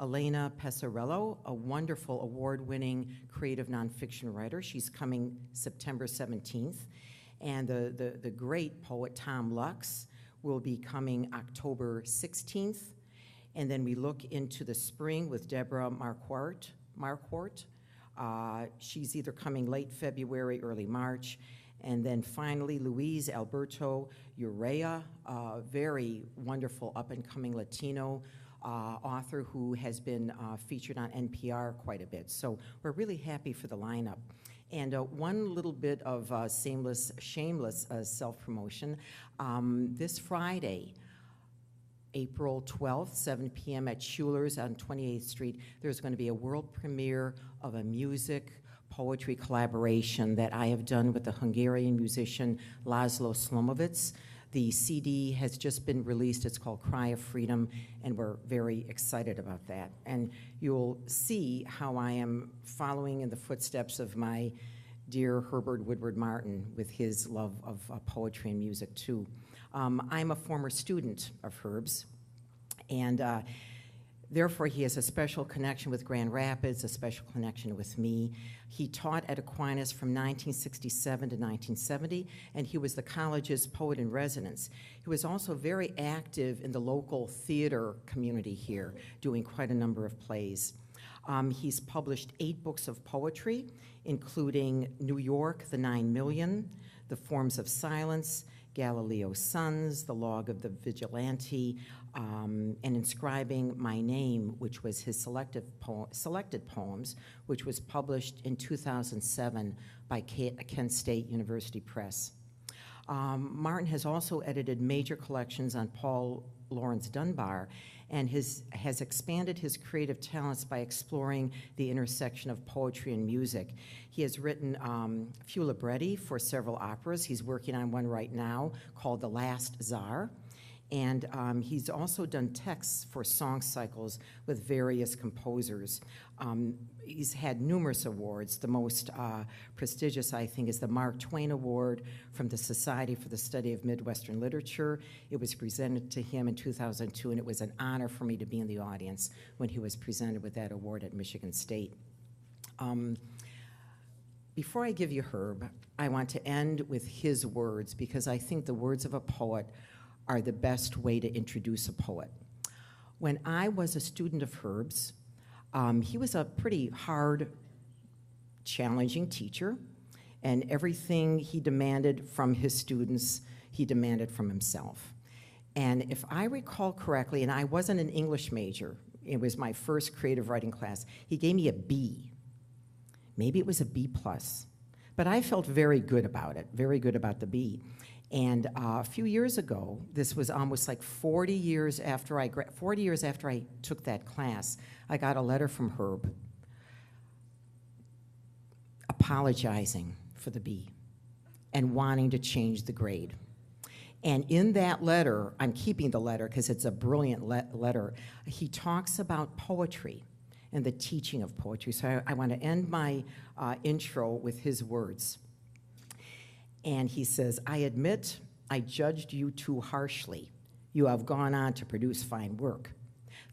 Elena Pesarello, a wonderful award-winning creative nonfiction writer. She's coming September 17th. And the great poet Tom Lux will be coming October 16th. And then we look into the spring with Deborah Marquardt. She's either coming late February, early March. And then finally, Luis Alberto Urrea, a very wonderful up-and-coming Latino author who has been featured on NPR quite a bit. So we're really happy for the lineup. And one little bit of shameless self-promotion. This Friday, April 12th, 7 p.m. at Schuler's on 28th Street, there's going to be a world premiere of a music poetry collaboration that I have done with the Hungarian musician Laszlo Slomovitz. The CD has just been released. It's called Cry of Freedom, and we're very excited about that. And you'll see how I am following in the footsteps of my dear Herbert Woodward Martin with his love of poetry and music, too. I'm a former student of Herb's, and therefore he has a special connection with Grand Rapids, a special connection with me. He taught at Aquinas from 1967 to 1970, and he was the college's poet in residence. He was also very active in the local theater community here, doing quite a number of plays. He's published 8 books of poetry, including New York, The 9 Million, The Forms of Silence, Galileo's Sons, The Log of the Vigilante, and Inscribing My Name, which was his selected poems, which was published in 2007 by Kent State University Press. Martin has also edited major collections on Paul Laurence Dunbar and has expanded his creative talents by exploring the intersection of poetry and music. He has written a few libretti for several operas. He's working on one right now called The Last Tsar. And he's also done texts for song cycles with various composers. He's had numerous awards. The most prestigious, I think, is the Mark Twain Award from the Society for the Study of Midwestern Literature. It was presented to him in 2002, and it was an honor for me to be in the audience when he was presented with that award at Michigan State. Before I give you Herb, I want to end with his words, because I think the words of a poet are the best way to introduce a poet. When I was a student of Herb's, he was a pretty hard, challenging teacher, and everything he demanded from his students, he demanded from himself. And if I recall correctly, and I wasn't an English major, it was my first creative writing class, he gave me a B. Maybe it was a B+, but I felt very good about it, very good about the B. And a few years ago, this was almost like 40 years after I took that class, I got a letter from Herb apologizing for the B and wanting to change the grade. And in that letter, I'm keeping the letter because it's a brilliant letter, he talks about poetry and the teaching of poetry. So I want to end my intro with his words. And he says, I admit I judged you too harshly. You have gone on to produce fine work.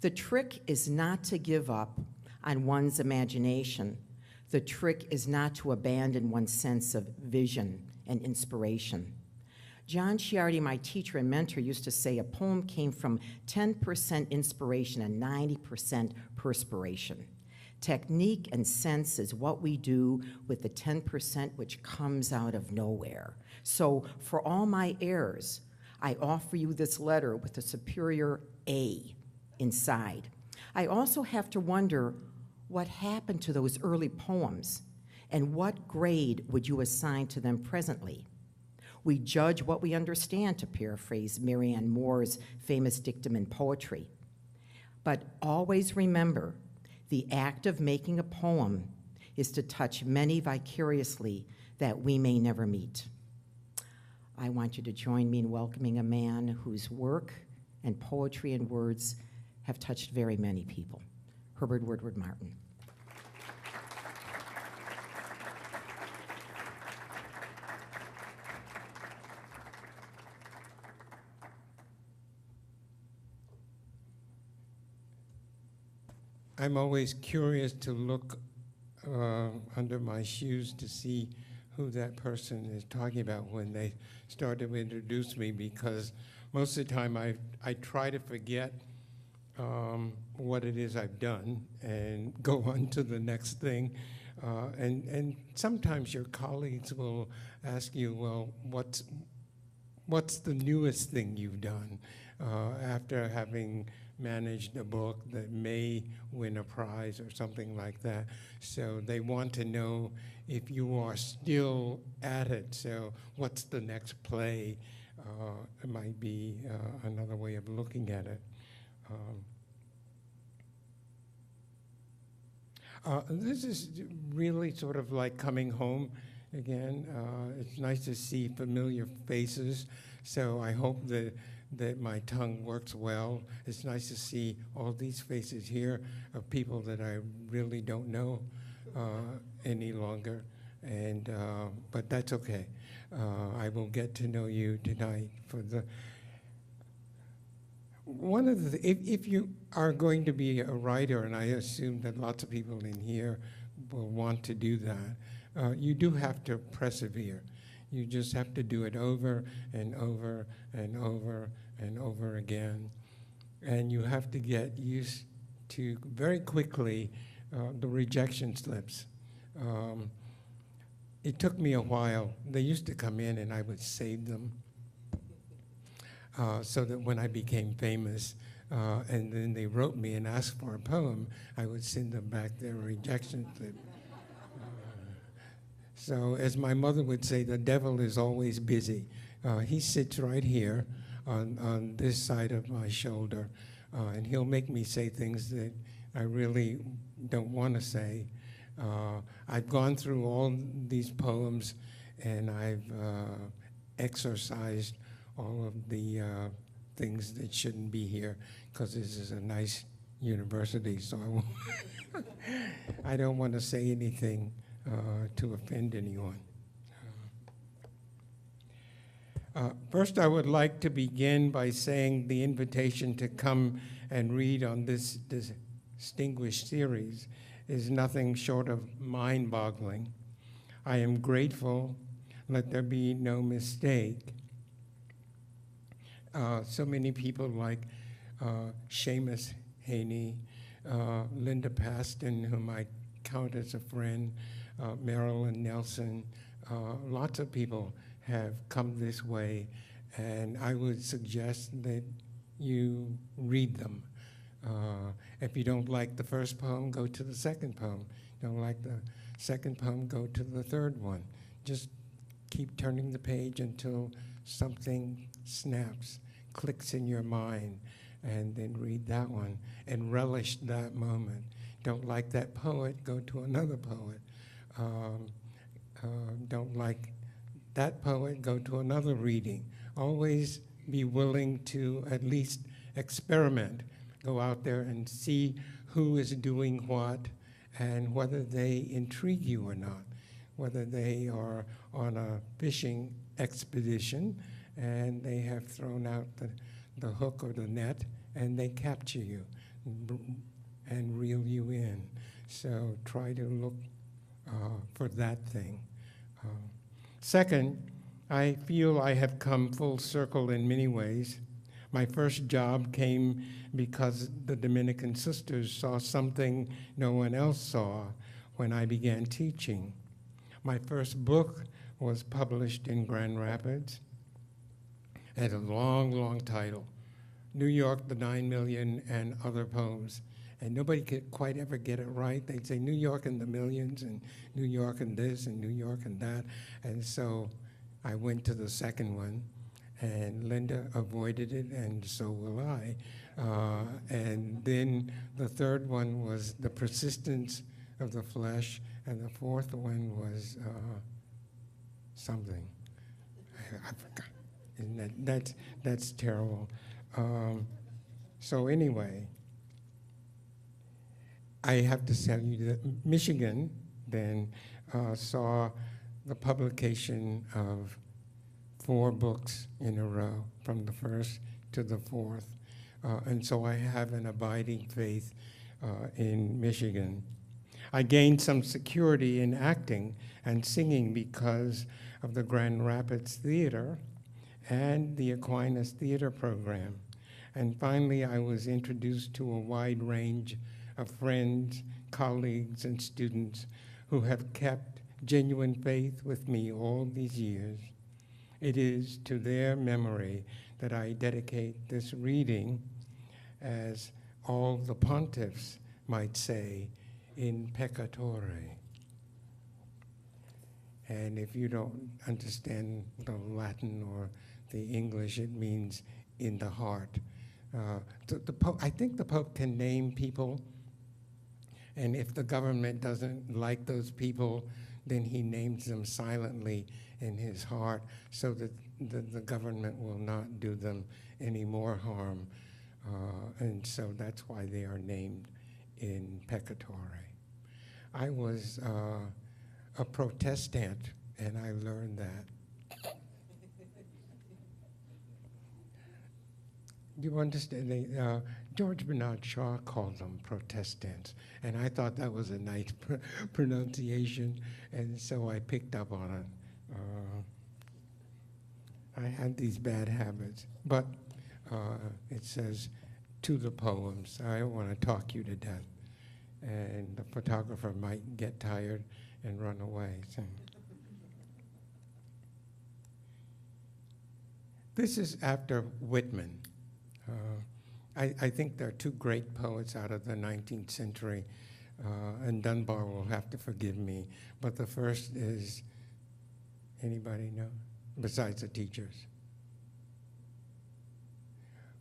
The trick is not to give up on one's imagination. The trick is not to abandon one's sense of vision and inspiration. John Ciardi, my teacher and mentor, used to say a poem came from 10% inspiration and 90% perspiration. Technique and sense is what we do with the 10% which comes out of nowhere. So for all my errors, I offer you this letter with a superior A inside. I also have to wonder what happened to those early poems and what grade would you assign to them presently? We judge what we understand, to paraphrase Marianne Moore's famous dictum in poetry. But always remember, the act of making a poem is to touch many vicariously that we may never meet. I want you to join me in welcoming a man whose work and poetry and words have touched very many people, Herbert Woodward Martin. I'm always curious to look under my shoes to see who that person is talking about when they start to introduce me, because most of the time I try to forget what it is I've done and go on to the next thing. And sometimes your colleagues will ask you, well, what's the newest thing you've done after having managed a book that may win a prize or something like that. So they want to know if you are still at it. So what's the next play? It might be another way of looking at it. This is really sort of like coming home again. It's nice to see familiar faces, so I hope that my tongue works well. It's nice to see all these faces here of people that I really don't know any longer, and but that's okay. I will get to know you tonight. One of the, if you are going to be a writer, and I assume that lots of people in here will want to do that, you do have to persevere. You just have to do it over and over and over and over again. And you have to get used to very quickly the rejection slips. It took me a while. They used to come in and I would save them. So that when I became famous, and then they wrote me and asked for a poem, I would send them back their rejection slip. So as my mother would say, the devil is always busy. He sits right here on this side of my shoulder, and he'll make me say things that I really don't want to say. I've gone through all these poems, and I've exercised all of the things that shouldn't be here, because this is a nice university, so I don't want to say anything to offend anyone. First, I would like to begin by saying the invitation to come and read on this distinguished series is nothing short of mind-boggling. I am grateful, let there be no mistake. So many people like Seamus Haney, Linda Paston, whom I count as a friend, Marilyn Nelson, lots of people have come this way, and I would suggest that you read them. If you don't like the first poem, go to the second poem. Don't like the second poem, go to the third one. Just keep turning the page until something snaps, clicks in your mind, and then read that one and relish that moment. Don't like that poet, go to another poet. Don't like that poet, go to another reading. Always be willing to at least experiment. Go out there and see who is doing what and whether they intrigue you or not, whether they are on a fishing expedition and they have thrown out the hook or the net and they capture you and reel you in. So try to look for that thing. Second, I feel I have come full circle in many ways. My first job came because the Dominican sisters saw something no one else saw when I began teaching. My first book was published in Grand Rapids. It had a long, long title, New York, the 9 Million and Other Poems. And nobody could quite ever get it right. They'd say New York and the Millions, and New York and this, and New York and that. And so I went to the second one, and Linda avoided it, and so will I. And then the third one was The Persistence of the Flesh, and the fourth one was something. I forgot. And that's terrible. So anyway, I have to tell you that Michigan then saw the publication of 4 books in a row, from the first to the fourth. And so I have an abiding faith in Michigan. I gained some security in acting and singing because of the Grand Rapids Theater and the Aquinas Theater Program. And finally, I was introduced to a wide range of friends, colleagues, and students who have kept genuine faith with me all these years. It is to their memory that I dedicate this reading, as all the pontiffs might say, in peccatore. And if you don't understand the Latin or the English, it means in the heart. The Pope, I think the Pope can name people, and if the government doesn't like those people, then he names them silently in his heart so that the government will not do them any more harm. And so that's why they are named in peccatore. I was a Protestant, and I learned that. Do you understand? George Bernard Shaw called them Protestants, and I thought that was a nice pronunciation, and so I picked up on it. I had these bad habits, but it says, to the poems. I don't want to talk you to death, and the photographer might get tired and run away. So. This is after Whitman. I think there are two great poets out of the 19th century, and Dunbar will have to forgive me, but the first is, anybody know? Besides the teachers.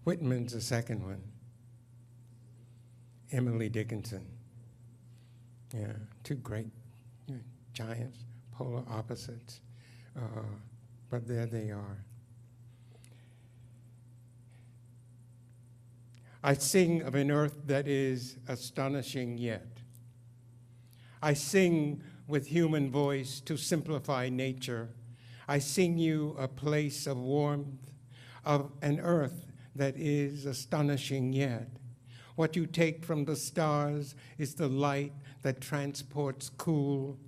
Whitman's the second one. Emily Dickinson. Yeah, two great giants, polar opposites, but there they are. I sing of an earth that is astonishing yet. I sing with human voice to simplify nature. I sing you a place of warmth, of an earth that is astonishing yet. What you take from the stars is the light that transports cool.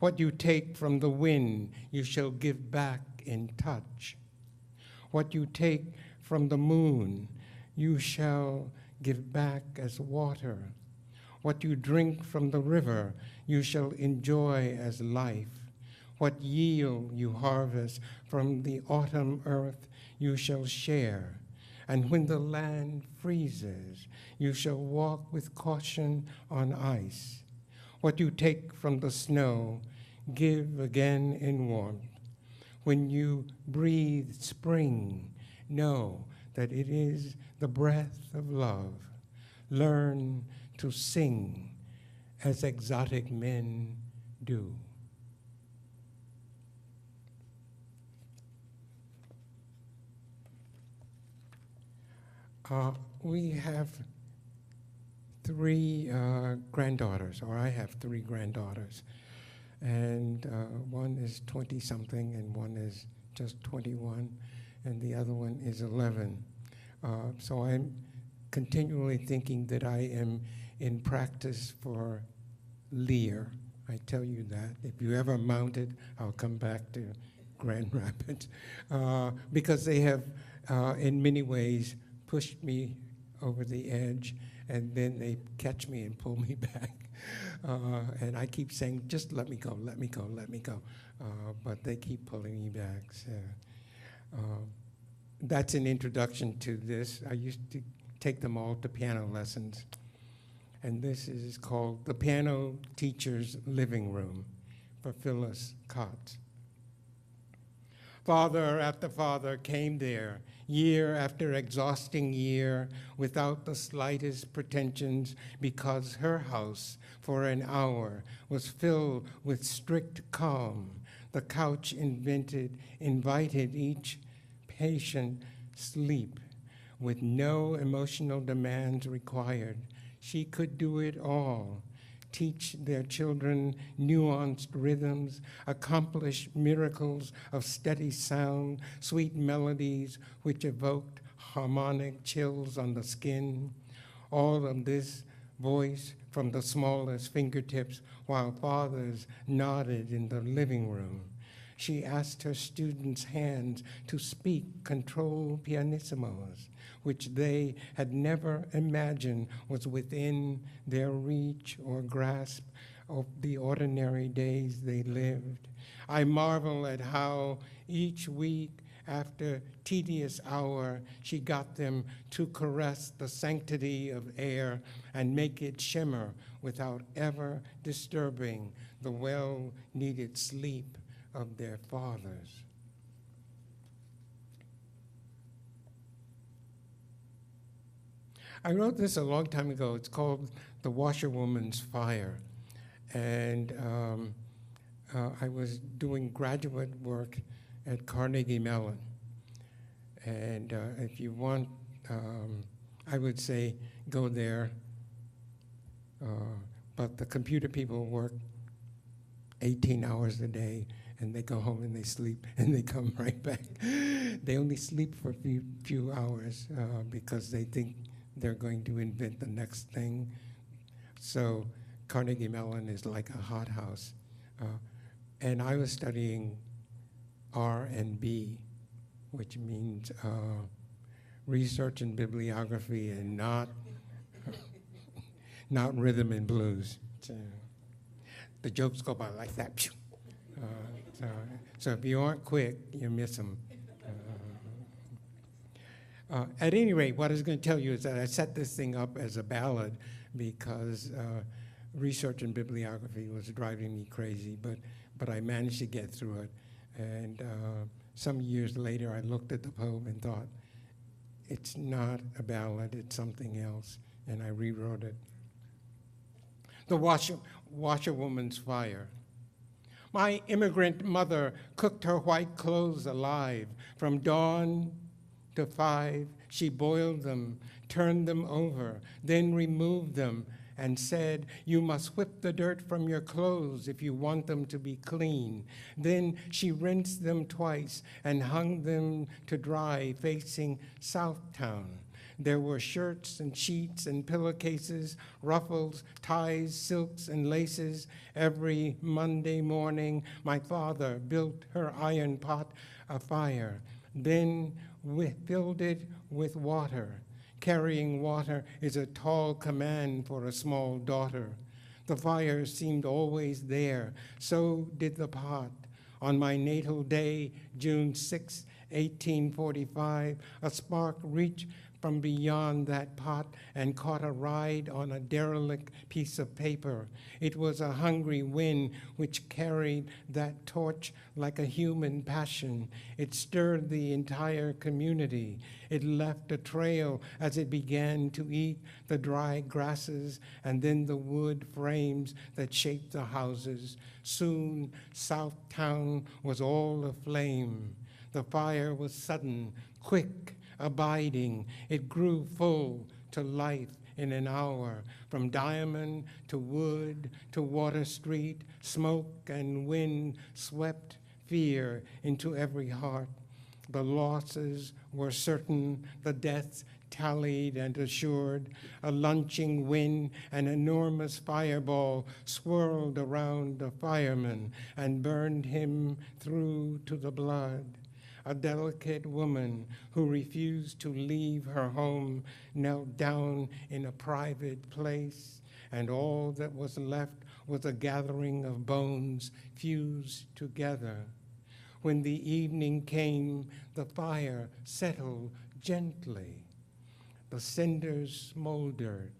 What you take from the wind, you shall give back in touch. What you take from the moon, you shall give back as water. What you drink from the river, you shall enjoy as life. What yield you harvest from the autumn earth, you shall share. And when the land freezes, you shall walk with caution on ice. What you take from the snow, give again in warmth. When you breathe spring, know that it is the breath of love. Learn to sing as exotic men do. We have three granddaughters, or I have three granddaughters. And one is 20-something, and one is just 21, and the other one is 11. So I'm continually thinking that I am in practice for Lear. I tell you that. If you ever mount it, I'll come back to Grand Rapids. Because they have, in many ways, pushed me over the edge, and then they catch me and pull me back. And I keep saying, just let me go, let me go, let me go. But they keep pulling me back. So, that's an introduction to this. I used to take them all to piano lessons. And this is called The Piano Teacher's Living Room for Phyllis Cotts. Father after father came there, year after exhausting year, without the slightest pretensions, because her house for an hour was filled with strict calm. The couch invited each patient sleep with no emotional demands required. She could do it all. Teach their children nuanced rhythms, accomplish miracles of steady sound, sweet melodies which evoked harmonic chills on the skin. All of this voice from the smallest fingertips while fathers nodded in the living room. She asked her students' hands to speak control pianissimos, which they had never imagined was within their reach or grasp of the ordinary days they lived. I marvel at how each week after tedious hour, she got them to caress the sanctity of air and make it shimmer without ever disturbing the well-needed sleep of their fathers. I wrote this a long time ago. It's called The Washerwoman's Fire. And I was doing graduate work at Carnegie Mellon. And if you want, I would say go there. But the computer people work 18 hours a day, and they go home and they sleep, and they come right back. They only sleep for a few hours because they think they're going to invent the next thing. So Carnegie Mellon is like a hothouse. And I was studying R&B, which means research and bibliography, and not rhythm and blues. The jokes go by like that. So if you aren't quick, you miss them. At any rate, what I was going to tell you is that I set this thing up as a ballad because research and bibliography was driving me crazy, but I managed to get through it. And some years later, I looked at the poem and thought, it's not a ballad, it's something else, and I rewrote it. The Washerwoman's Fire. My immigrant mother cooked her white clothes alive. From dawn to 5, she boiled them, turned them over, then removed them, and said, you must whip the dirt from your clothes if you want them to be clean. Then she rinsed them twice and hung them to dry facing Southtown. There were shirts and sheets and pillowcases, ruffles, ties, silks, and laces. Every Monday morning, my father built her iron pot a fire, then filled it with water. Carrying water is a tall command for a small daughter. The fire seemed always there, so did the pot. On my natal day, June 6, 1845, a spark reached from beyond that pot and caught a ride on a derelict piece of paper. It was a hungry wind which carried that torch like a human passion. It stirred the entire community. It left a trail as it began to eat the dry grasses and then the wood frames that shaped the houses. Soon, Southtown was all aflame. The fire was sudden, quick, abiding. It grew full to life in an hour. From Diamond to Wood to Water Street, smoke and wind swept fear into every heart. The losses were certain, the deaths tallied and assured. A lunching wind, an enormous fireball swirled around the fireman and burned him through to the blood. A delicate woman who refused to leave her home knelt down in a private place, and all that was left was a gathering of bones fused together. When the evening came, the fire settled gently. The cinders smoldered.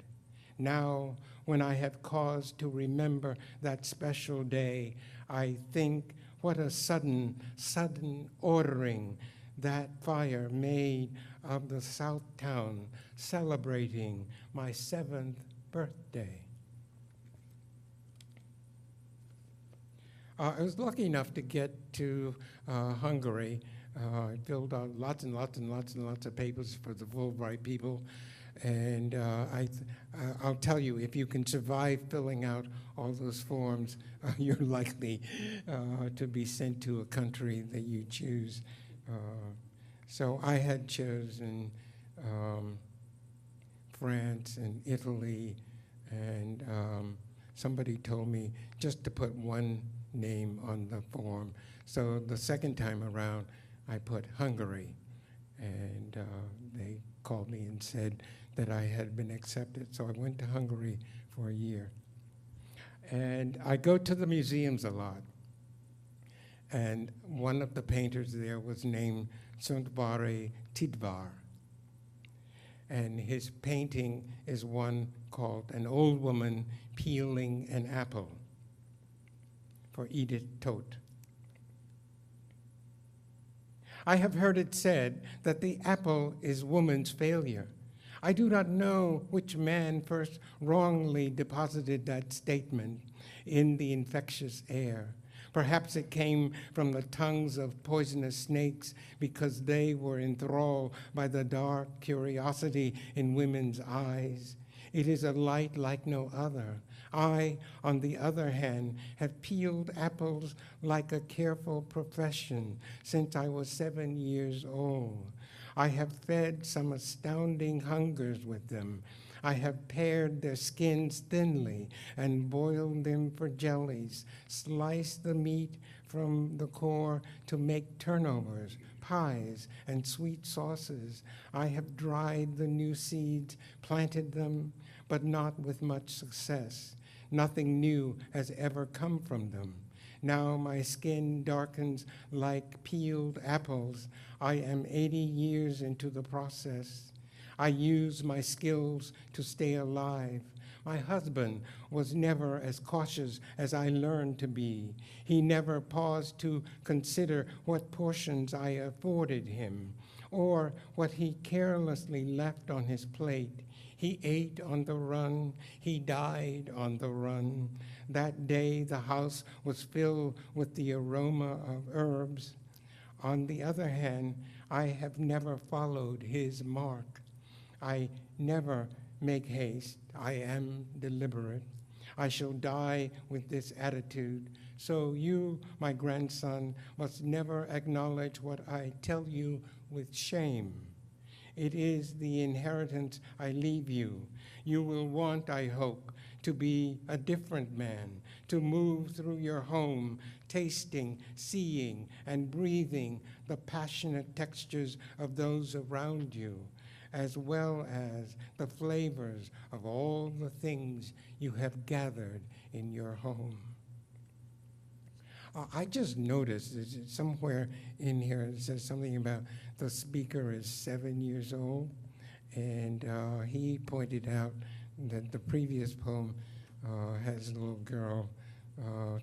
Now, when I have cause to remember that special day, I think what a sudden ordering that fire made of the Southtown celebrating my 7th birthday. I was lucky enough to get to Hungary. I filled out lots and lots of papers for the Fulbright people. And I'll tell you, if you can survive filling out all those forms, you're likely to be sent to a country that you choose. So I had chosen France and Italy And somebody told me just to put one name on the form. So the second time around, I put Hungary. And they called me and said that I had been accepted. So I went to Hungary for a year. And I go to the museums a lot. And one of the painters there was named Sundbare Tidvar. And his painting is one called An Old Woman Peeling an Apple for Edith Todt. I have heard it said that the apple is woman's failure. I do not know which man first wrongly deposited that statement in the infectious air. Perhaps it came from the tongues of poisonous snakes because they were enthralled by the dark curiosity in women's eyes. It is a light like no other. I, on the other hand, have peeled apples like a careful profession since I was 7 years old. I have fed some astounding hungers with them. I have pared their skins thinly and boiled them for jellies, sliced the meat from the core to make turnovers, pies, and sweet sauces. I have dried the new seeds, planted them, but not with much success. Nothing new has ever come from them. Now my skin darkens like peeled apples. I am 80 years into the process. I use my skills to stay alive. My husband was never as cautious as I learned to be. He never paused to consider what portions I afforded him or what he carelessly left on his plate. He ate on the run. He died on the run. That day, the house was filled with the aroma of herbs. On the other hand, I have never followed his mark. I never make haste. I am deliberate. I shall die with this attitude. So you, my grandson, must never acknowledge what I tell you with shame. It is the inheritance I leave you. You will want, I hope, to be a different man, to move through your home, tasting, seeing, and breathing the passionate textures of those around you, as well as the flavors of all the things you have gathered in your home. I just noticed somewhere in here it says something about the speaker is 7 years old, and he pointed out that the previous poem has a little girl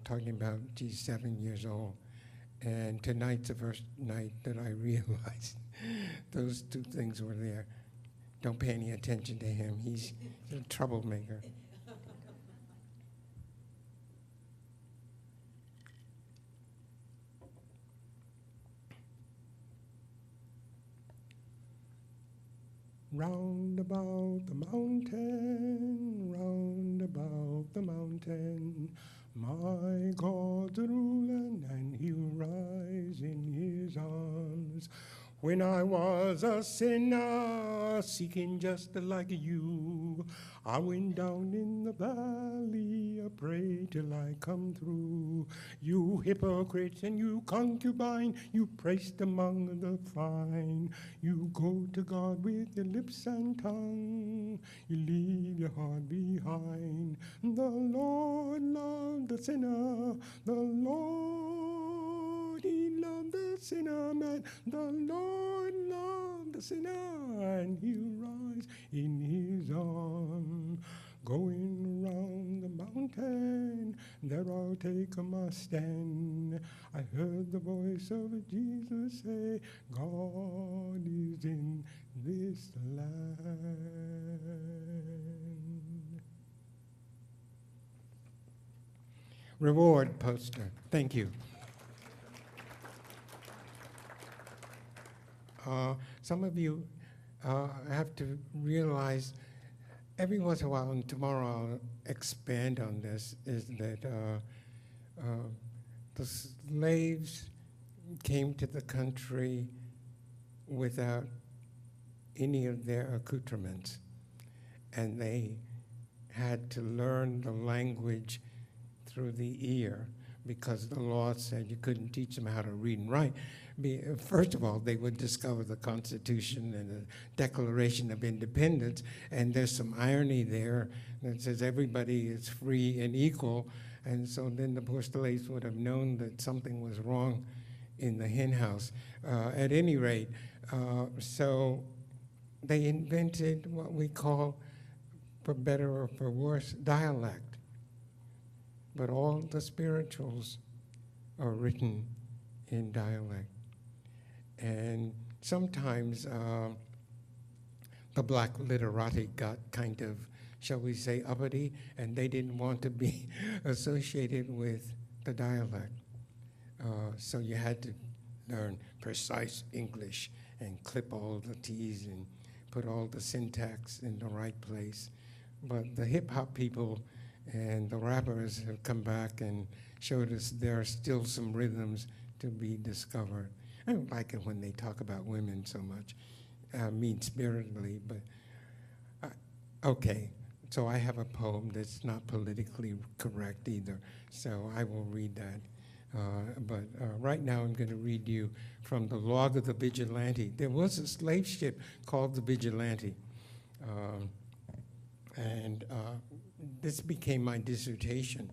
talking about she's 7 years old. And tonight's the first night that I realized those two things were there. Don't pay any attention to him. He's a troublemaker. Round about the mountain, my God's ruling, and he'll rise in his arms. When I was a sinner, seeking just like you, I went down in the valley, I prayed till I come through. You hypocrites and you concubine, you praised among the fine. You go to God with your lips and tongue, you leave your heart behind. The Lord loved the sinner, the Lord, he loved the sinner man. The Lord loved the sinner, and he'll rise in his arms. Going around the mountain, there I'll take my stand. I heard the voice of Jesus say, God is in this land. Reward poster. Thank you. Some of you have to realize every once in a while, and tomorrow I'll expand on this, is that the slaves came to the country without any of their accoutrements, and they had to learn the language through the ear because the law said you couldn't teach them how to read and write. First of all, they would discover the Constitution and the Declaration of Independence, and there's some irony there that says everybody is free and equal, and so then the poor slaves would have known that something was wrong in the hen house. At any rate, so they invented what we call, for better or for worse, dialect. But all the spirituals are written in dialect. And sometimes the black literati got kind of, shall we say, uppity, and they didn't want to be associated with the dialect. So you had to learn precise English and clip all the T's and put all the syntax in the right place. But the hip-hop people and the rappers have come back and showed us there are still some rhythms to be discovered. I don't like it when they talk about women so much, mean-spiritedly, but okay. So I have a poem that's not politically correct either, so I will read that. But right now I'm going to read you from the Log of the Vigilante. There was a slave ship called the Vigilante, and this became my dissertation.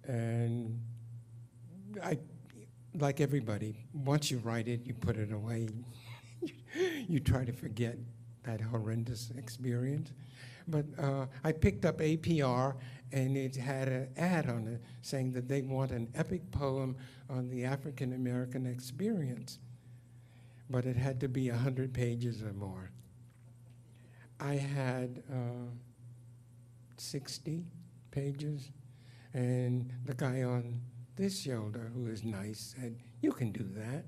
And I, like everybody, once you write it, you put it away. You try to forget that horrendous experience. But I picked up APR, and it had an ad on it saying that they want an epic poem on the African American experience. But it had to be 100 pages or more. I had 60 pages, and the guy on this shoulder, who is nice, said, "You can do that."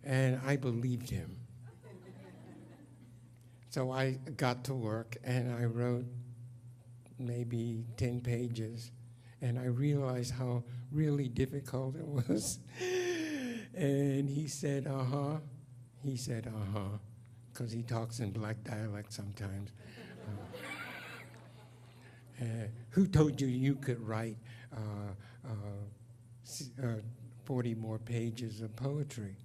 And I believed him. So I got to work, and I wrote maybe 10 pages, and I realized how really difficult it was. And he said, "Uh-huh." He said, "Uh-huh," because he talks in black dialect sometimes. Who told you you could write 40 more pages of poetry?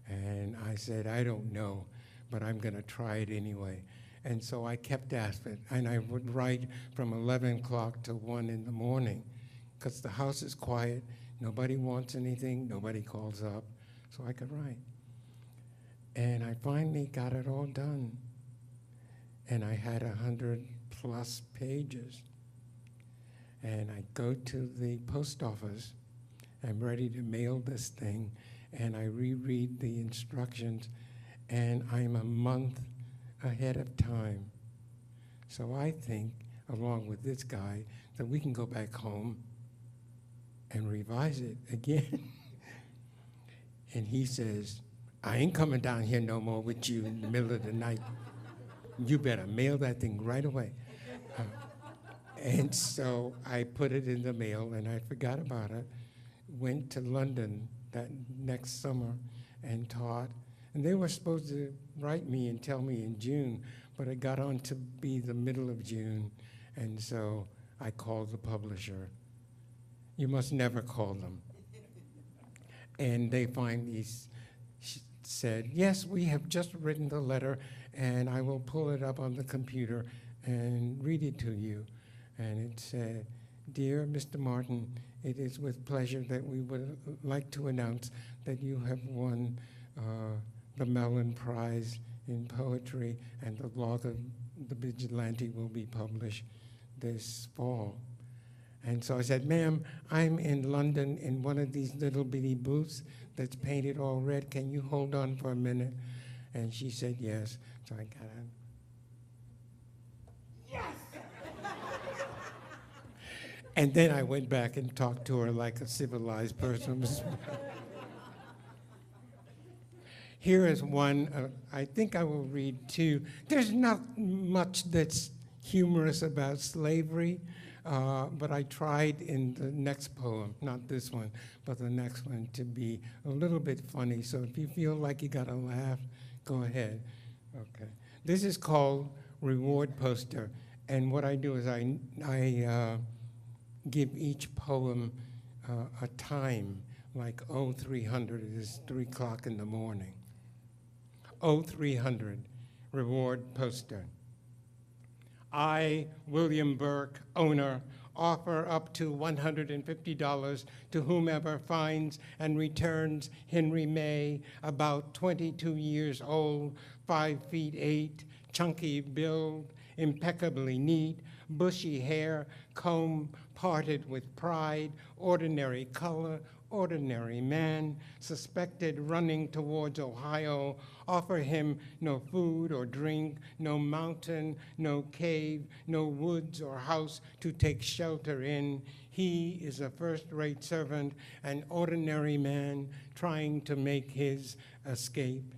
And I said, "I don't know, but I'm going to try it anyway." And so I kept at it, and I would write from 11 o'clock to 1 in the morning, because the house is quiet, nobody wants anything, nobody calls up, so I could write. And I finally got it all done, and I had 100+ pages. And I go to the post office, I'm ready to mail this thing, and I reread the instructions, and I'm a month ahead of time. So I think, along with this guy, that we can go back home and revise it again. And he says, "I ain't coming down here no more with you in the middle of the night. You better mail that thing right away." And so I put it in the mail, and I forgot about it. Went to London that next summer and taught. And they were supposed to write me and tell me in June, but it got on to be the middle of June. And so I called the publisher. You must never call them. And they finally said, "Yes, we have just written the letter, and I will pull it up on the computer and read it to you." And it said, "Dear Mr. Martin, it is with pleasure that we would like to announce that you have won the Mellon Prize in Poetry, and the Log of the Vigilante will be published this fall." And so I said, "Ma'am, I'm in London in one of these little bitty booths that's painted all red. Can you hold on for a minute?" And she said yes. So I got on. Yes! And then I went back and talked to her like a civilized person. Here is one, I think I will read two. There's not much that's humorous about slavery, but I tried in the next poem, not this one, but the next one, to be a little bit funny. So if you feel like you gotta laugh, go ahead. Okay. This is called reward poster. And what I do is I give each poem a time, like 0300 is 3 o'clock in the morning. 0300, reward poster. I, William Burke, owner, offer up to $150 to whomever finds and returns Henry May, about 22 years old, 5 feet 8, chunky build, impeccably neat, bushy hair, comb parted with pride, ordinary color, ordinary man, suspected running towards Ohio, offer him no food or drink, no mountain, no cave, no woods or house to take shelter in. He is a first-rate servant, an ordinary man trying to make his escape.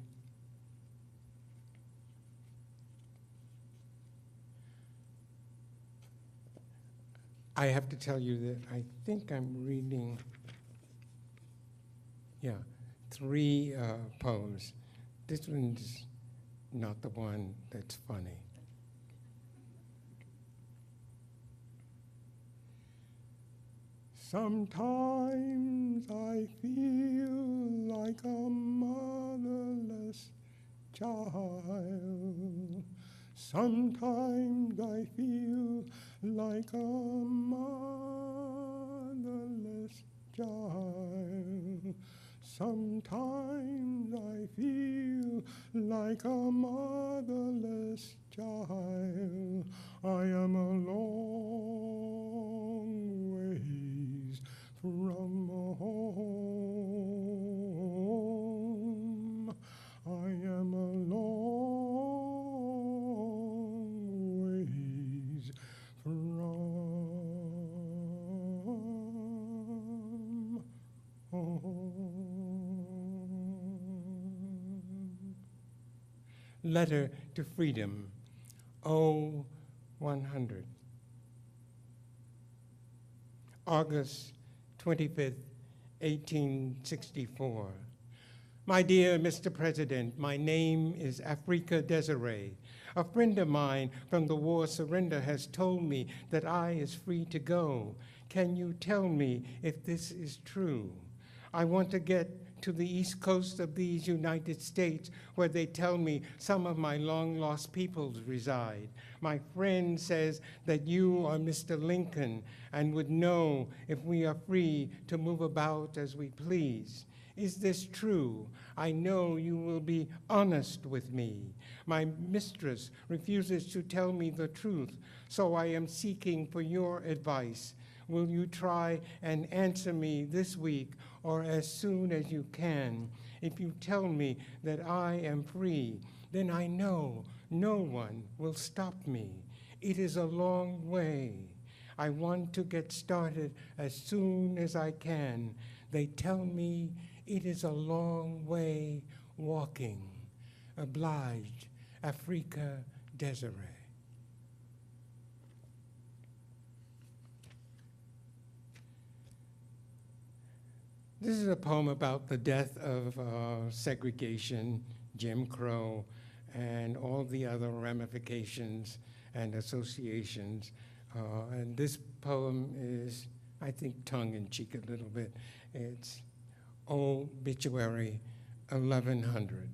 I have to tell you that I think I'm reading 3 poems. This one's not the one that's funny. Sometimes I feel like a motherless child. Sometimes I feel like a motherless child. Sometimes I feel like a motherless child. I am a long ways from home. I am a long ways from home. Letter to Freedom, 0100. August 25th, 1864. My dear Mr. President, my name is Africa Desiree. A friend of mine from the war surrender has told me that I is free to go. Can you tell me if this is true? I want to get to the east coast of these United States, where they tell me some of my long-lost peoples reside. My friend says that you are Mr. Lincoln and would know if we are free to move about as we please. Is this true? I know you will be honest with me. My mistress refuses to tell me the truth, so I am seeking for your advice. Will you try and answer me this week or as soon as you can? If you tell me that I am free, then I know no one will stop me. It is a long way. I want to get started as soon as I can. They tell me it is a long way walking. Obliged, Africa Desiree. This is a poem about the death of segregation, Jim Crow, and all the other ramifications and associations. And this poem is, I think, tongue-in-cheek a little bit. It's Obituary 1100.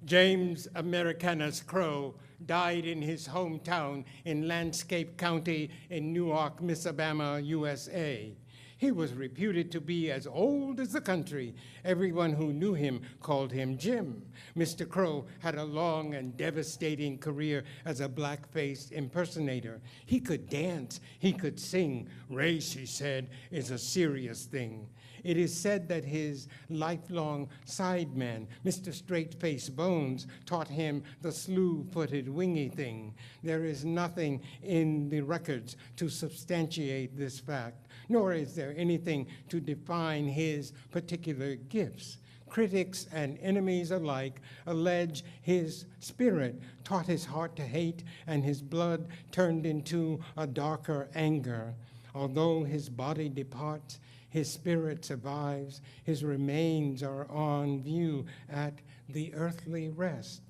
James Americanus Crow died in his hometown in Landscape County in Newark, Alabama, USA. He was reputed to be as old as the country. Everyone who knew him called him Jim. Mr. Crow had a long and devastating career as a black-faced impersonator. He could dance, he could sing. Race, he said, is a serious thing. It is said that his lifelong sideman, Mr. Straight-Face Bones, taught him the slew-footed wingy thing. There is nothing in the records to substantiate this fact, nor is there anything to define his particular gifts. Critics and enemies alike allege his spirit taught his heart to hate and his blood turned into a darker anger. Although his body departs, his spirit survives. His remains are on view at the earthly rest.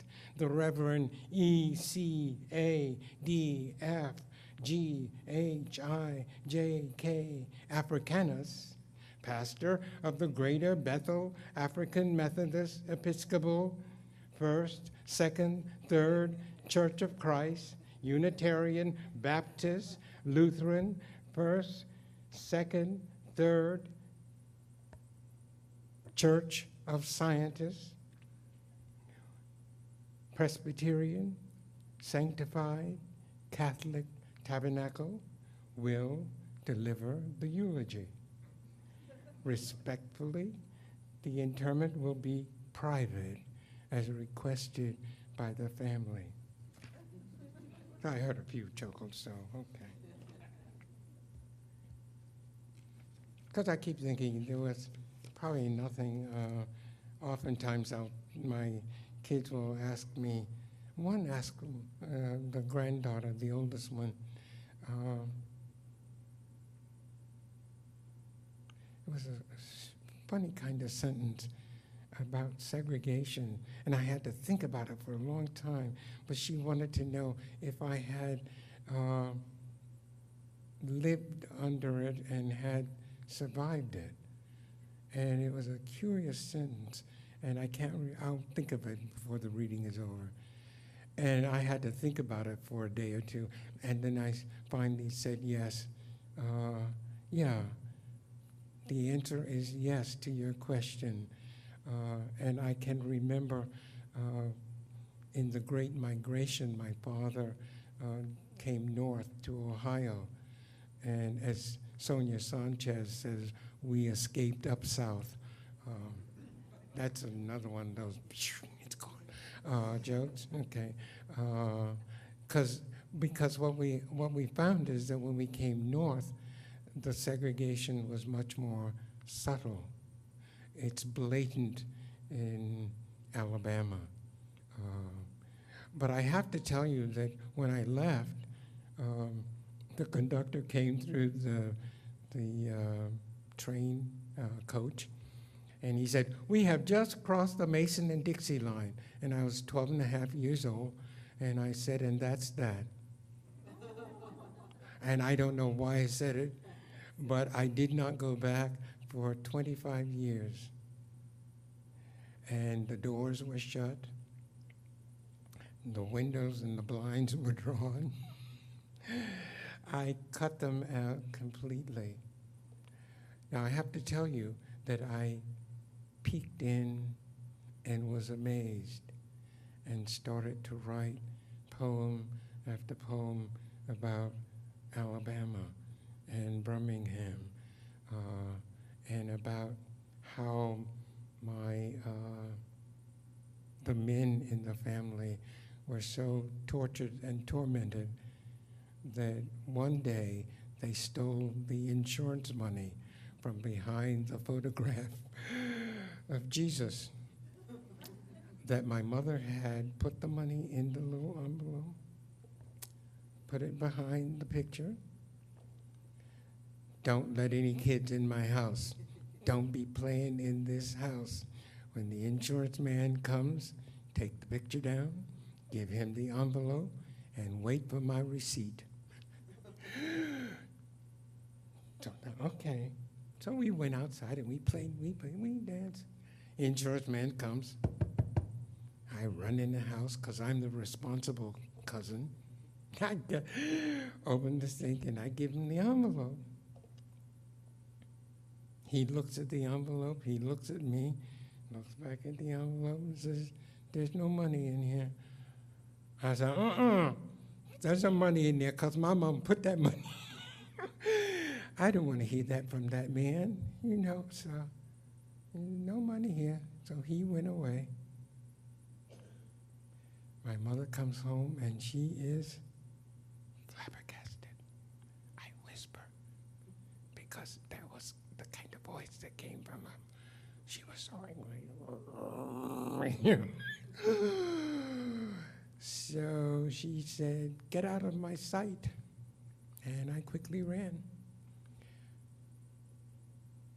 the Reverend ECADFGHIJK Africanus, pastor of the Greater Bethel African Methodist Episcopal First, Second, Third Church of Christ, Unitarian, Baptist, Lutheran, First, Second, Third Church of Scientists, Presbyterian, Sanctified, Catholic Tabernacle, will deliver the eulogy. Respectfully, the interment will be private as requested by the family. I heard a few chuckles, so okay. Because I keep thinking there was probably nothing. Oftentimes my kids will ask me, one asked the granddaughter, the oldest one, it was a funny kind of sentence about segregation, and I had to think about it for a long time, but she wanted to know if I had lived under it and had survived it. And it was a curious sentence, and I'll think of it before the reading is over. And I had to think about it for a day or two, and then I finally said yes. Yeah, the answer is yes to your question. And I can remember in the Great Migration, my father came north to Ohio, and as Sonia Sanchez says, we escaped up south. That's another one of those, it's gone, jokes, okay. Because what we found is that when we came north, the segregation was much more subtle. It's blatant in Alabama. But I have to tell you that when I left, the conductor came through the train coach, and he said, "We have just crossed the Mason and Dixie line." And I was 12 and a half years old, and I said, "And that's that." And I don't know why I said it, but I did not go back for 25 years. And the doors were shut, the windows and the blinds were drawn. I cut them out completely. Now I have to tell you that I peeked in and was amazed and started to write poem after poem about Alabama and Birmingham, and about how the men in the family were so tortured and tormented that one day they stole the insurance money from behind the photograph of Jesus, that my mother had put the money in the little envelope, put it behind the picture. Don't let any kids in my house. Don't be playing in this house. When the insurance man comes, take the picture down, give him the envelope, and wait for my receipt. So, okay. So we went outside and we danced. Insurance man comes. I run in the house because I'm the responsible cousin. I open the sink and I give him the envelope. He looks at the envelope, he looks at me, looks back at the envelope and says, "There's no money in here." I said, there's some money in there because my mom put that money. I don't want to hear that from that man, so no money here. So he went away. My mother comes home and she is flabbergasted. I whisper because that was the kind of voice that came from her. She was so angry. So she said, "Get out of my sight." And I quickly ran.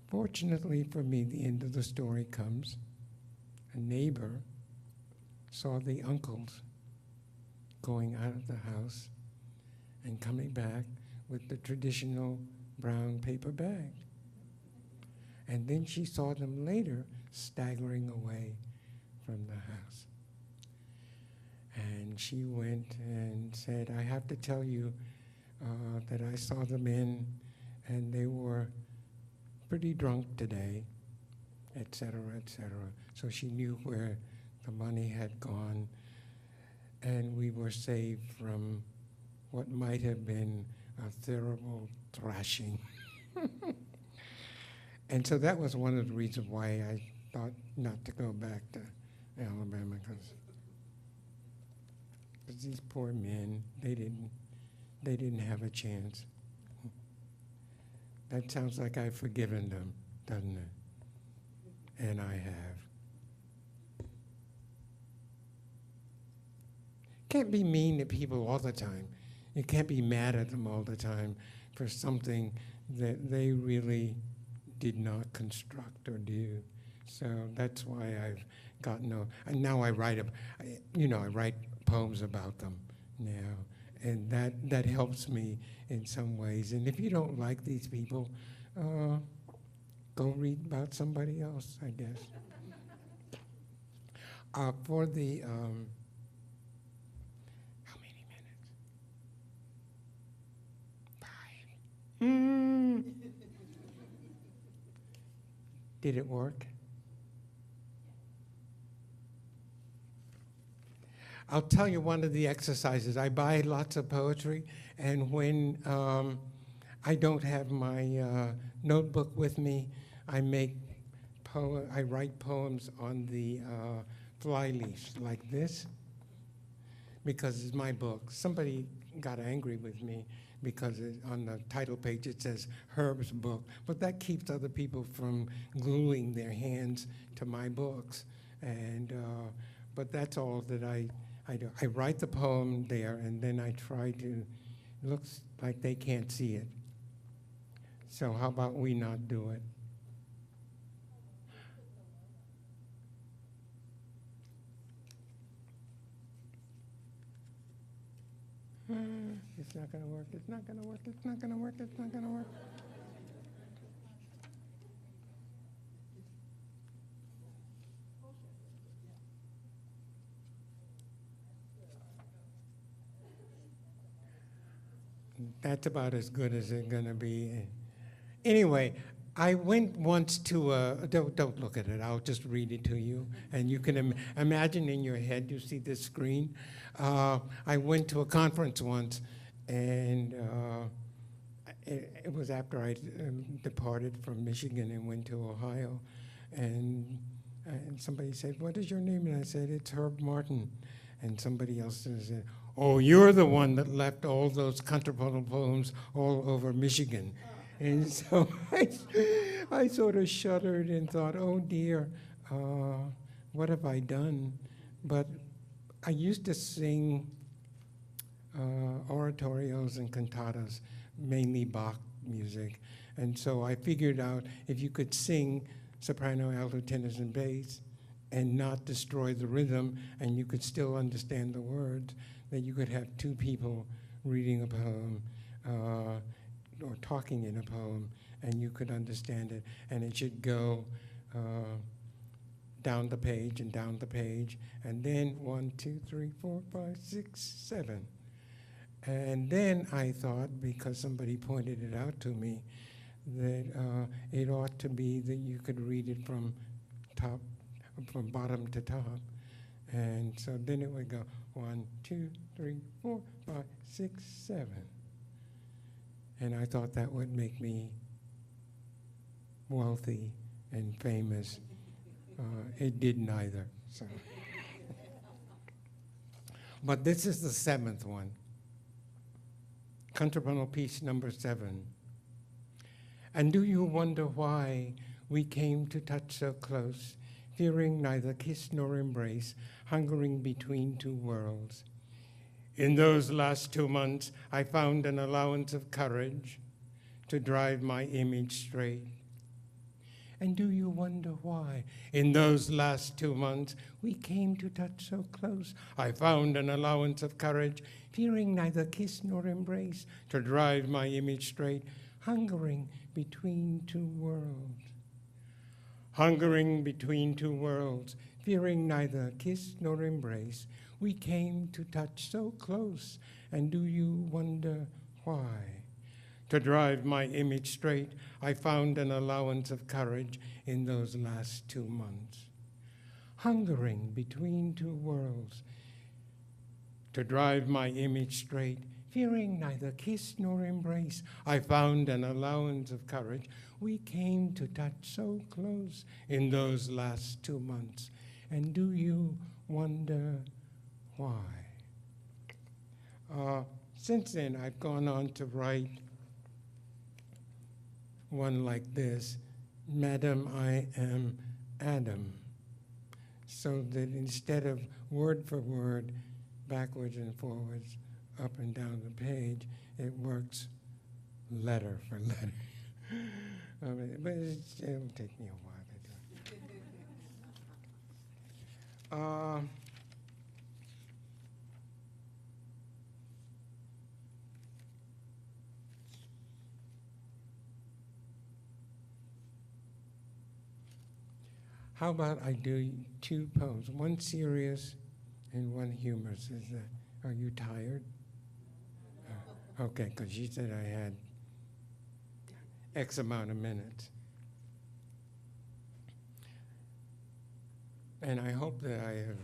Fortunately for me, the end of the story comes. A neighbor saw the uncles going out of the house and coming back with the traditional brown paper bag. And then she saw them later staggering away from the house. And she went and said, I have to tell you that I saw them in, and they were pretty drunk today, et cetera, et cetera. So she knew where the money had gone, and we were saved from what might have been a terrible thrashing. And so that was one of the reasons why I thought not to go back to Alabama, because these poor men, they didn't have a chance. That sounds like I've forgiven them, doesn't it? And I have. Can't be mean to people all the time. You can't be mad at them all the time for something that they really did not construct or do. So that's why I've gotten and now I write, I write poems about them now, and that helps me in some ways. And if you don't like these people, go read about somebody else, I guess. For the, how many minutes? 5. Did it work? I'll tell you one of the exercises. I buy lots of poetry, and when I don't have my notebook with me, I write poems on the fly leaves like this, because it's my book. Somebody got angry with me because on the title page it says Herb's book, but that keeps other people from gluing their hands to my books. And but that's all that I do. I write the poem there, and then I try to, it looks like they can't see it. So how about we not do it? It's not gonna work, it's not gonna work, it's not gonna work, it's not gonna work. That's about as good as it's gonna be. Anyway, I went once to don't look at it, I'll just read it to you, and you can imagine in your head, you see this screen. I went to a conference once, and it was after I departed from Michigan and went to Ohio, and somebody said, what is your name? And I said, it's Herb Martin. And somebody else said, oh, you're the one that left all those contrapuntal poems all over Michigan. And so I sort of shuddered and thought, oh dear, what have I done? But I used to sing oratorios and cantatas, mainly Bach music. And so I figured out if you could sing soprano, alto, tenors, and bass and not destroy the rhythm, and you could still understand the words, that you could have two people reading a poem or talking in a poem, and you could understand it, and it should go down the page and down the page, and then 1, 2, 3, 4, 5, 6, 7. And then I thought, because somebody pointed it out to me, that it ought to be that you could read it from bottom to top. And so then it would go 1, 2, 3, 4, 5, 6, 7. And I thought that would make me wealthy and famous. It did neither. So. But this is the 7th one. Contrapuntal piece number 7. And do you wonder why we came to touch so close, fearing neither kiss nor embrace, hungering between two worlds? In those last 2 months, I found an allowance of courage to drive my image straight. And do you wonder why? In those last 2 months, we came to touch so close. I found an allowance of courage, fearing neither kiss nor embrace, to drive my image straight, hungering between two worlds. Hungering between two worlds, fearing neither kiss nor embrace, we came to touch so close. And do you wonder why? To drive my image straight, I found an allowance of courage in those last 2 months. Hungering between two worlds, to drive my image straight, fearing neither kiss nor embrace, I found an allowance of courage. We came to touch so close in those last 2 months. And do you wonder why? Since then, I've gone on to write one like this: Madam, I am Adam. So that instead of word for word, backwards and forwards, up and down the page, it works letter for letter. But it'll take me a while to do. How about I do 2 poems, one serious and one humorous? Are you tired? Okay, because you said I had X amount of minutes. And I hope that I have,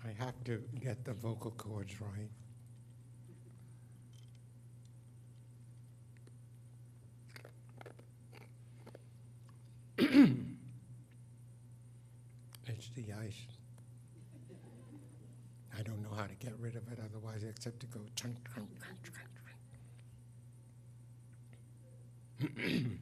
I have to get the vocal cords right. It's the ice. I don't know how to get rid of it otherwise, except to go chunk, chunk, chunk, chunk, chunk.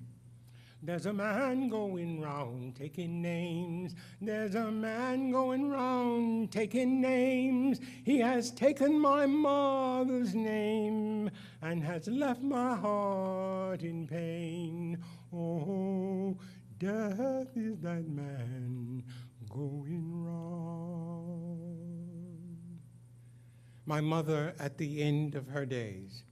There's a man going round taking names. There's a man going round taking names. He has taken my mother's name and has left my heart in pain. Oh, death is that man going round. My mother at the end of her days.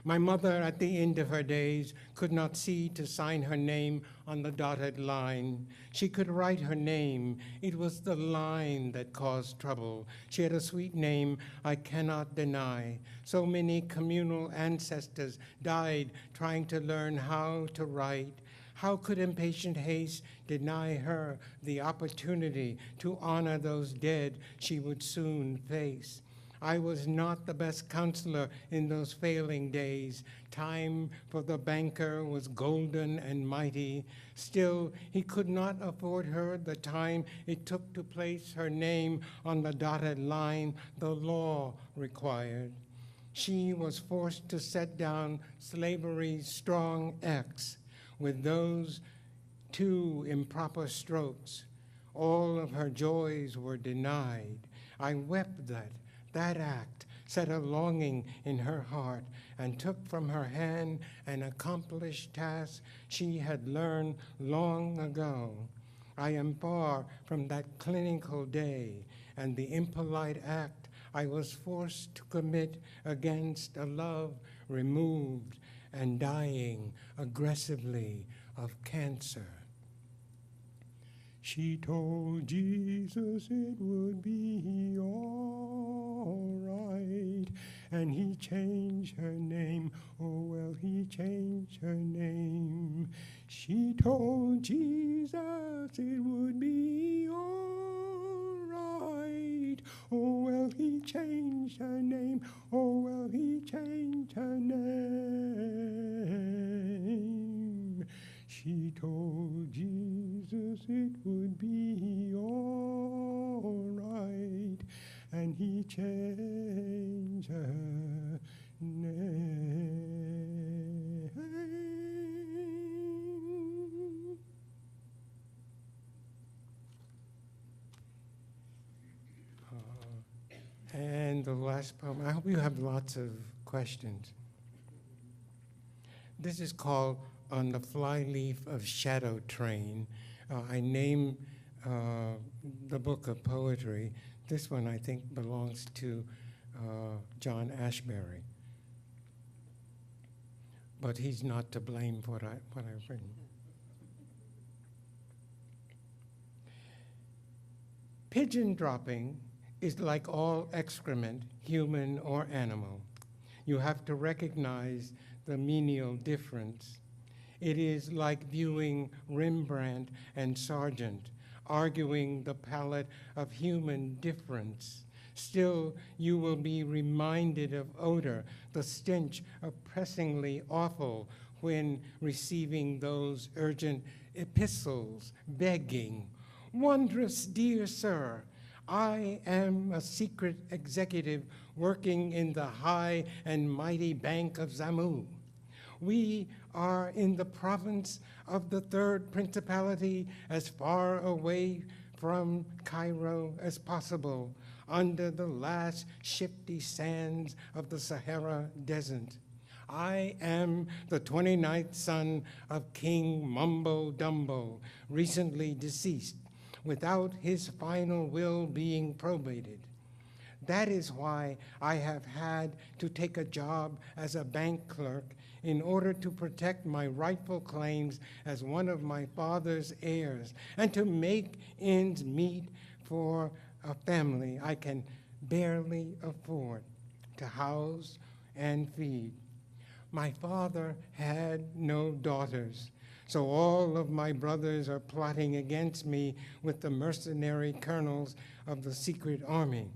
My mother at the end of her days could not see to sign her name on the dotted line. She could write her name. It was the line that caused trouble. She had a sweet name I cannot deny. So many communal ancestors died trying to learn how to write. How could impatient haste deny her the opportunity to honor those dead she would soon face? I was not the best counselor in those failing days. Time for the banker was golden and mighty. Still, he could not afford her the time it took to place her name on the dotted line the law required. She was forced to set down slavery's strong X with those 2 improper strokes. All of her joys were denied. I wept that act set a longing in her heart and took from her hand an accomplished task she had learned long ago. I am far from that clinical day and the impolite act I was forced to commit against a love removed and dying aggressively of cancer. She told Jesus it would be all right, and he changed her name. Oh, well, he changed her name. She told Jesus it would be all right. Oh, well, he changed her name. Oh, well, he changed her name. She told Jesus it would be all right, and he changed her name. last poem. I hope you have lots of questions. This is called On the Flyleaf of Shadow Train. I name the book of poetry. This one, I think, belongs to John Ashbery. But he's not to blame for what I've written. Pigeon dropping is like all excrement, human or animal. You have to recognize the menial difference. It is like viewing Rembrandt and Sargent, arguing the palette of human difference. Still, you will be reminded of odor, the stench oppressingly awful when receiving those urgent epistles begging, "Wondrous dear sir, I am a secret executive working in the high and mighty Bank of Zamu. We are in the province of the Third Principality, as far away from Cairo as possible, under the last shifty sands of the Sahara Desert. I am the 29th son of King Mumbo Dumbo, recently deceased, without his final will being probated. That is why I have had to take a job as a bank clerk in order to protect my rightful claims as one of my father's heirs and to make ends meet for a family I can barely afford to house and feed. My father had no daughters, so all of my brothers are plotting against me with the mercenary colonels of the secret army.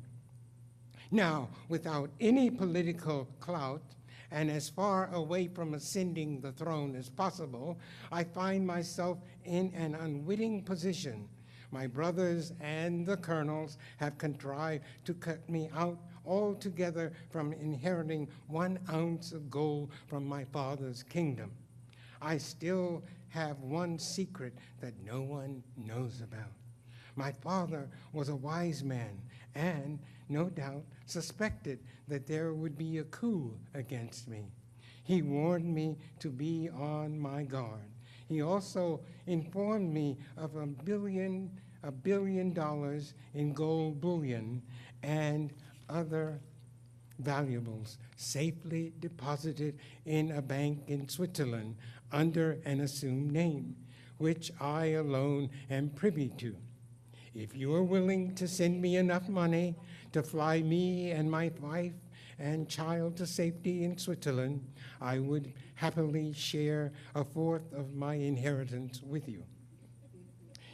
Now, without any political clout, and as far away from ascending the throne as possible, I find myself in an unwitting position. My brothers and the colonels have contrived to cut me out altogether from inheriting 1 ounce of gold from my father's kingdom. I still have one secret that no one knows about. My father was a wise man and, no doubt, suspected that there would be a coup against me. He warned me to be on my guard. He also informed me of $1 billion in gold bullion and other valuables safely deposited in a bank in Switzerland under an assumed name, which I alone am privy to. If you are willing to send me enough money to fly me and my wife and child to safety in Switzerland, I would happily share 1/4 of my inheritance with you.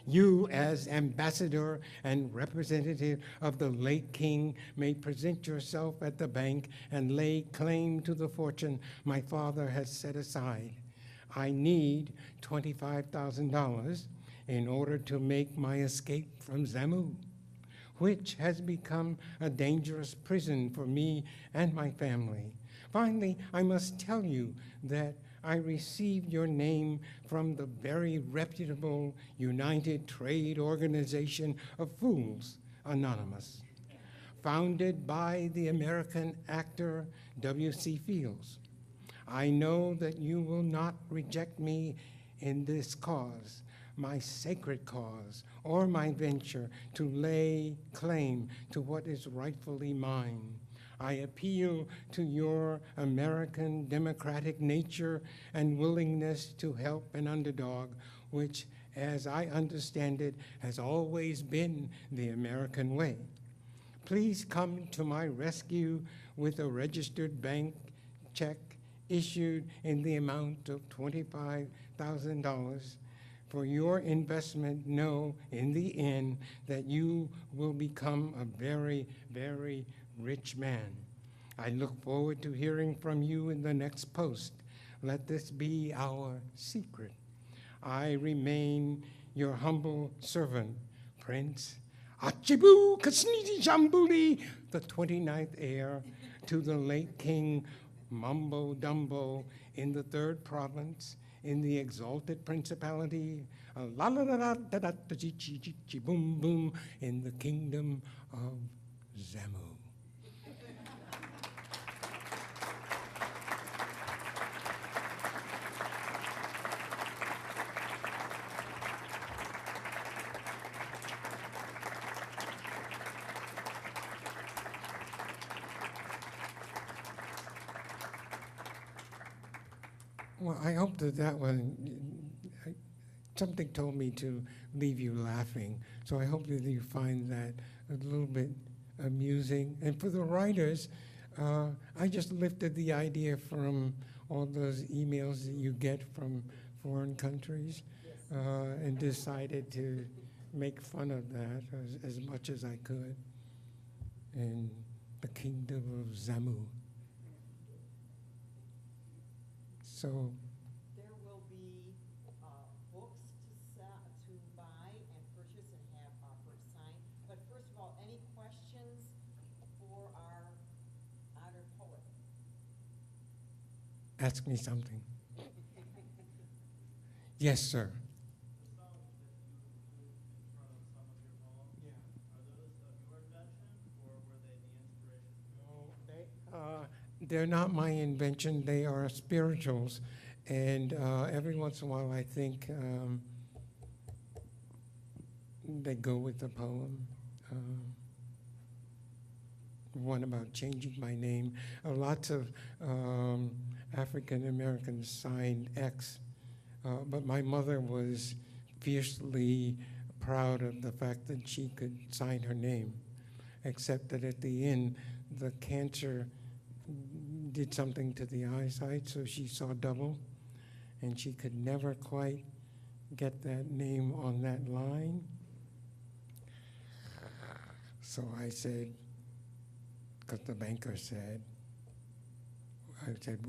You, as ambassador and representative of the late king, may present yourself at the bank and lay claim to the fortune my father has set aside. I need $25,000 in order to make my escape from Zamu, which has become a dangerous prison for me and my family. Finally, I must tell you that I received your name from the very reputable United Trade Organization of Fools, Anonymous, founded by the American actor W.C. Fields. I know that you will not reject me in this cause, my sacred cause, or my venture to lay claim to what is rightfully mine. I appeal to your American democratic nature and willingness to help an underdog, which, as I understand it, has always been the American way. Please come to my rescue with a registered bank check issued in the amount of $25,000. For your investment, know in the end that you will become a very, very rich man. I look forward to hearing from you in the next post. Let this be our secret. I remain your humble servant, Prince Achibu Kasniti Jambuli, the 29th heir to the late King Mumbo Dumbo in the 3rd province, in the exalted principality, la la la la da da da chi chi chi chi boom boom, in the kingdom of Zamu. Well, I hope that one, something told me to leave you laughing. So I hope that you find that a little bit amusing. And for the writers, I just lifted the idea from all those emails that you get from foreign countries, and decided to make fun of that as much as I could. In the kingdom of Zamu. So There will be books to buy and purchase and have first signed. But first of all, any questions for our honored poet? ask me something. Yes, sir. The songs that you include in front of some of your poems, are those your invention, or were they the inspiration? They're not my invention. They are spirituals. And every once in a while, I think they go with the poem. One about changing my name. Lots of African Americans signed X. But my mother was fiercely proud of the fact that she could sign her name, except that at the end, the cancer did something to the eyesight, so she saw double, and she could never quite get that name on that line. So I said, because the banker said,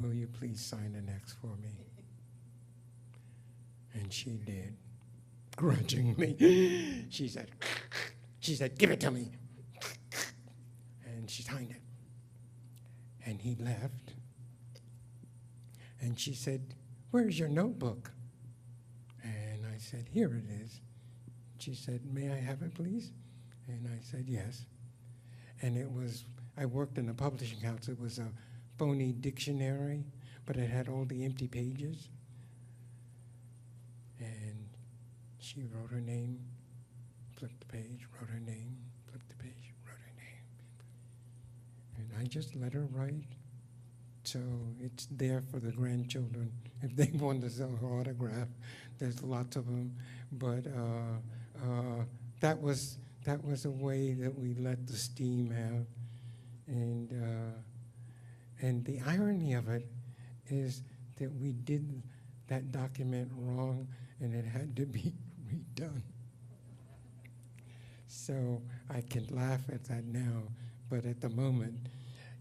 will you please sign an X for me? And she did, grudgingly. She said, give it to me. And she signed it. And he left. And she said, where's your notebook? And I said, here it is. She said, may I have it, please? And I said, yes. And I worked in a publishing house. It was a phony dictionary, but it had all the empty pages. And she wrote her name, flipped the page, wrote her name, flipped the page, wrote her name. And I just let her write. So it's there for the grandchildren. If they want to sell her autograph, there's lots of them. But that was a way that we let the steam out. And the irony of it is that we did that document wrong, and it had to be redone. So I can laugh at that now, but at the moment,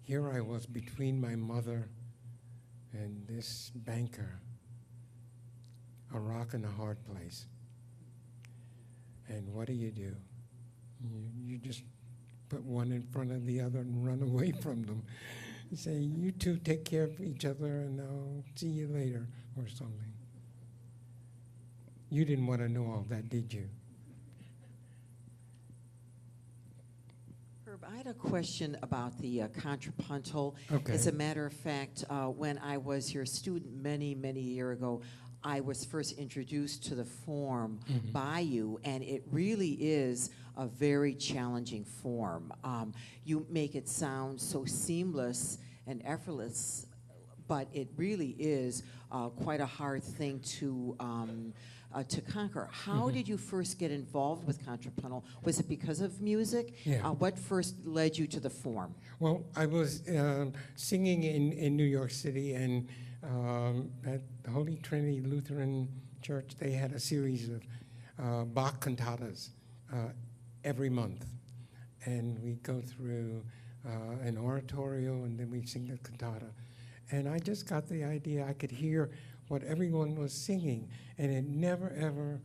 here I was between my mother and this banker, a rock and a hard place. And what do? You just put one in front of the other and run away from them. You say, you two take care of each other and I'll see you later, or something. You didn't want to know all that, did you? Herb, I had a question about the contrapuntal. Okay. As a matter of fact, when I was your student many, many years ago, I was first introduced to the form by you, and it really is a very challenging form. You make it sound so seamless and effortless, but it really is quite a hard thing to conquer. How did you first get involved with contrapuntal? Was it because of music? Yeah. What first led you to the form? Well, I was singing in New York City, and at the Holy Trinity Lutheran Church, they had a series of Bach cantatas every month. And we go through an oratorio, and then we sing a cantata. And I just got the idea I could hear what everyone was singing, and it never, ever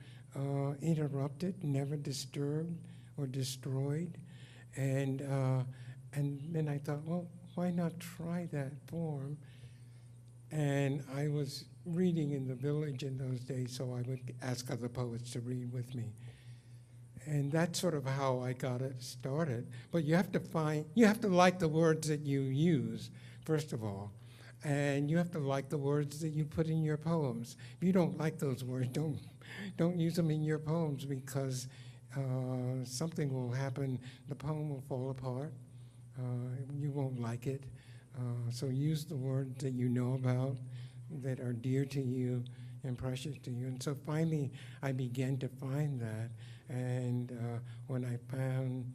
interrupted, never disturbed or destroyed. And then I thought, well, why not try that form? And I was reading in the village in those days, so I would ask other poets to read with me. And that's sort of how I got it started. But you have to like the words that you use, first of all. And you have to like the words that you put in your poems. If you don't like those words, don't use them in your poems, because something will happen. The poem will fall apart. You won't like it. So use the words that you know about, that are dear to you and precious to you. And so finally, I began to find that. And when I found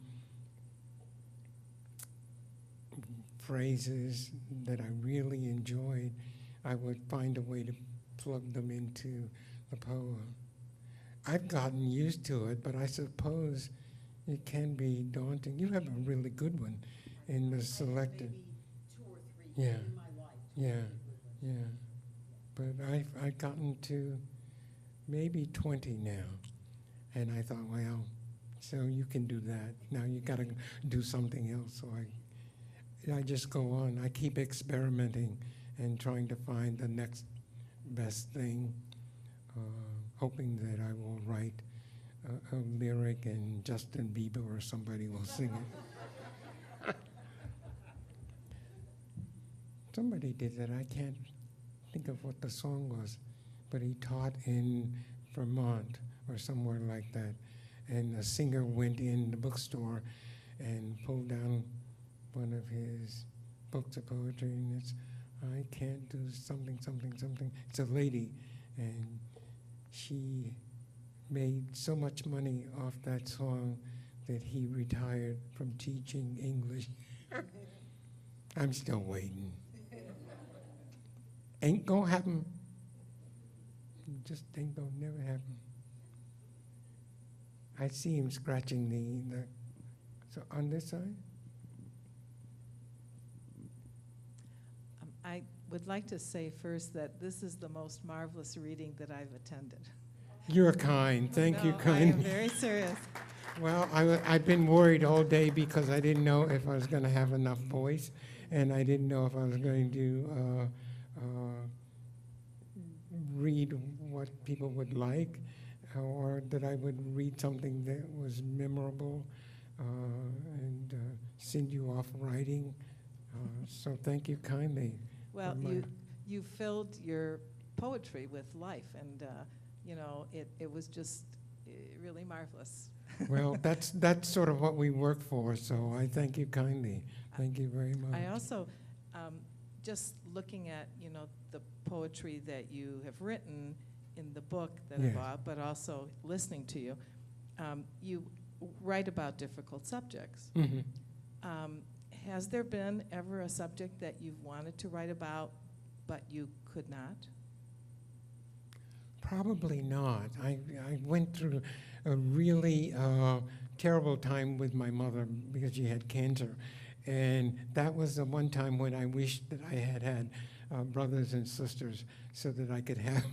phrases that I really enjoyed, I would find a way to plug them into the poem. I've gotten used to it, but I suppose it can be daunting. You have a really good one in the selected. Maybe 2 or 3 Yeah. in my life. Yeah, yeah. But I've gotten to maybe 20 now. And I thought, well, so you can do that. Now you got to do something else. So I just go on. I keep experimenting and trying to find the next best thing, hoping that I will write a lyric and Justin Bieber or somebody will sing it. Somebody did that. I can't think of what the song was, but he taught in Vermont or somewhere like that. And a singer went in the bookstore and pulled down one of his books of poetry, and it's, I can't do something, something, something. It's a lady, and she made so much money off that song that he retired from teaching English. I'm still waiting. Ain't gonna happen. Just ain't gonna never happen. I see him scratching the so on this side? I would like to say first that this is the most marvelous reading that I've attended. You're kind. Thank you, No, I kind. am very serious. Well, I've been worried all day because I didn't know if I was going to have enough voice, and I didn't know if I was going to read what people would like, or that I would read something that was memorable and send you off writing. So thank you kindly. Well, for my- you filled your poetry with life, and you know, it was just really marvelous. Well, that's sort of what we work for, so I thank you kindly. Thank you very much. I also, just looking at, you know, the poetry that you have written in the book that I Yes. bought, but also listening to you, you write about difficult subjects. Mhm. Has there been ever a subject that you've wanted to write about, but you could not? Probably not. I went through a really terrible time with my mother because she had cancer. And that was the one time when I wished that I had had brothers and sisters so that I could have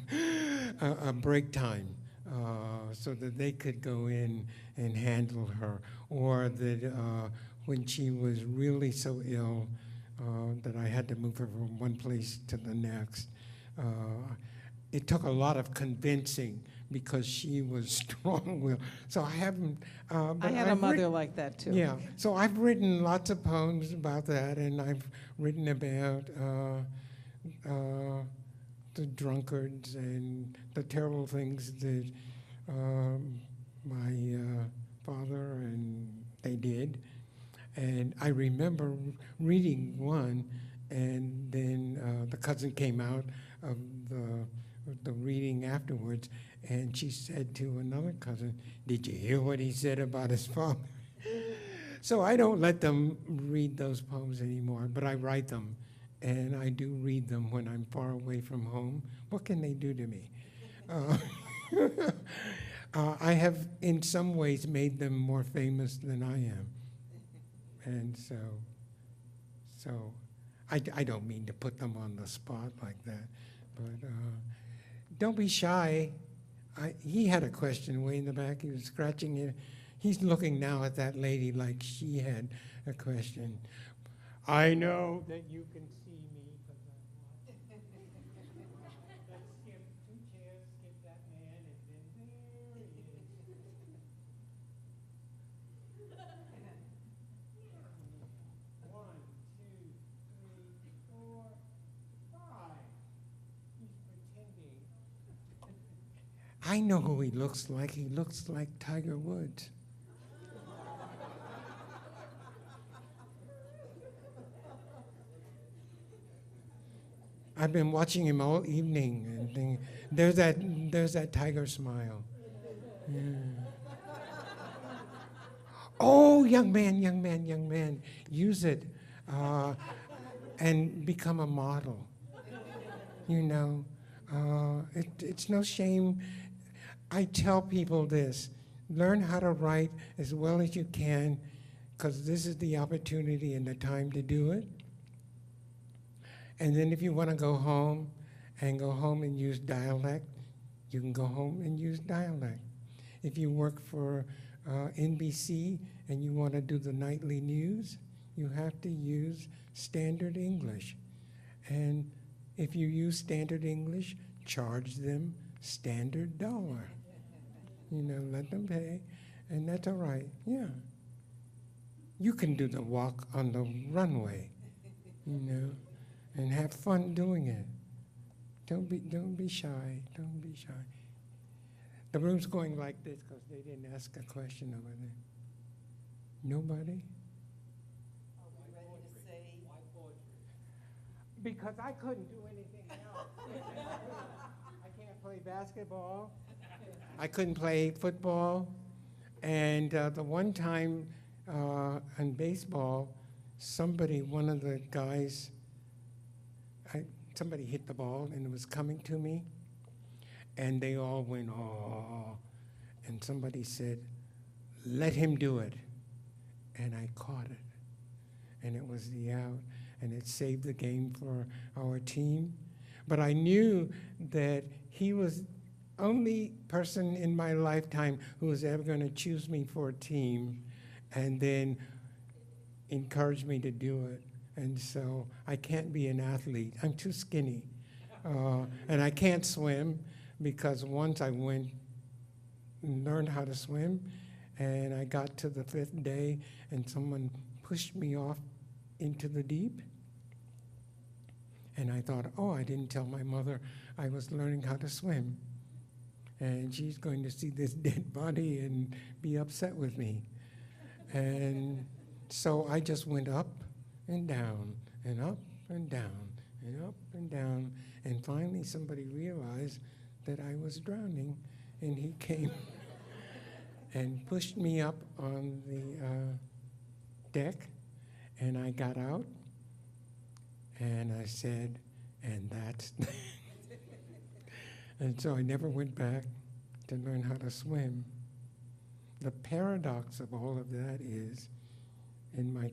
a break time so that they could go in and handle her. Or that when she was really so ill that I had to move her from one place to the next. It took a lot of convincing because she was strong-willed. So I haven't. I had a mother like that too. Yeah. So I've written lots of poems about that, and I've written about the drunkards and the terrible things that my father and they did. And I remember reading one, and then the cousin came out of the reading afterwards, and she said to another cousin, "Did you hear what he said about his father?" So I don't let them read those poems anymore, but I write them, and I do read them when I'm far away from home. What can they do to me? I have, in some ways, made them more famous than I am. And so I don't mean to put them on the spot like that, but don't be shy. He had a question way in the back. He was scratching it. He's looking now at that lady like she had a question. I know that you can see me. Let's skip 2 chairs, skip that man, and then there he is. 1, 2, 3, 4, 5. He's pretending. I know who he looks like. He looks like Tiger Woods. I've been watching him all evening and thinking, there's that tiger smile. Yeah. Oh, young man, use it and become a model. You know, it's no shame. I tell people this, learn how to write as well as you can, because this is the opportunity and the time to do it. And then if you want to go home and use dialect, you can go home and use dialect. If you work for NBC and you want to do the nightly news, you have to use standard English. And if you use standard English, charge them standard dollar. You know, let them pay, and that's all right, yeah. You can do the walk on the runway, you know, and have fun doing it. Don't be shy, don't be shy. The room's going like this because they didn't ask a question over there. Nobody? Are we ready to say? Why poetry? Because I couldn't do anything else. I can't play basketball. I couldn't play football. And the one time in baseball, one of the guys, somebody hit the ball and it was coming to me. And they all went, oh. And somebody said, let him do it. And I caught it. And it was the out. And it saved the game for our team. But I knew that he was only person in my lifetime who was ever going to choose me for a team and then encourage me to do it. And so I can't be an athlete. I'm too skinny. And I can't swim because once I went and learned how to swim, and I got to the 5th day and someone pushed me off into the deep. And I thought, oh, I didn't tell my mother I was learning how to swim. And she's going to see this dead body and be upset with me. And so I just went up and down and up and down and up and down. And finally somebody realized that I was drowning, and he came and pushed me up on the deck, and I got out, and I said, and that's and so I never went back to learn how to swim. The paradox of all of that is, in my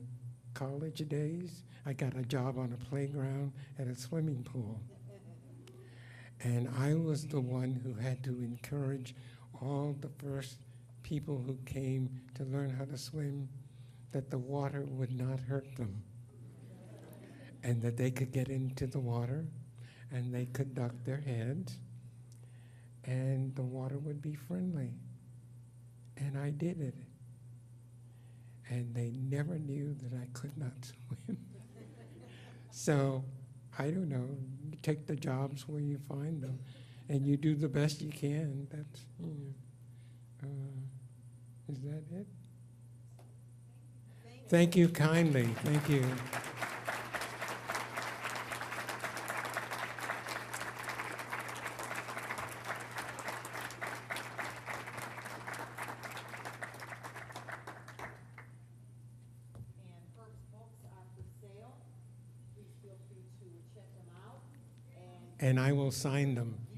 college days, I got a job on a playground at a swimming pool. And I was the one who had to encourage all the first people who came to learn how to swim that the water would not hurt them, and that they could get into the water and they could duck their heads and the water would be friendly. And I did it. And they never knew that I could not swim. So, I don't know, you take the jobs where you find them, and you do the best you can. That's, is that it? Thank you kindly. Thank you. And Herb's books are for sale. Please feel free to check them out. And I will sign them.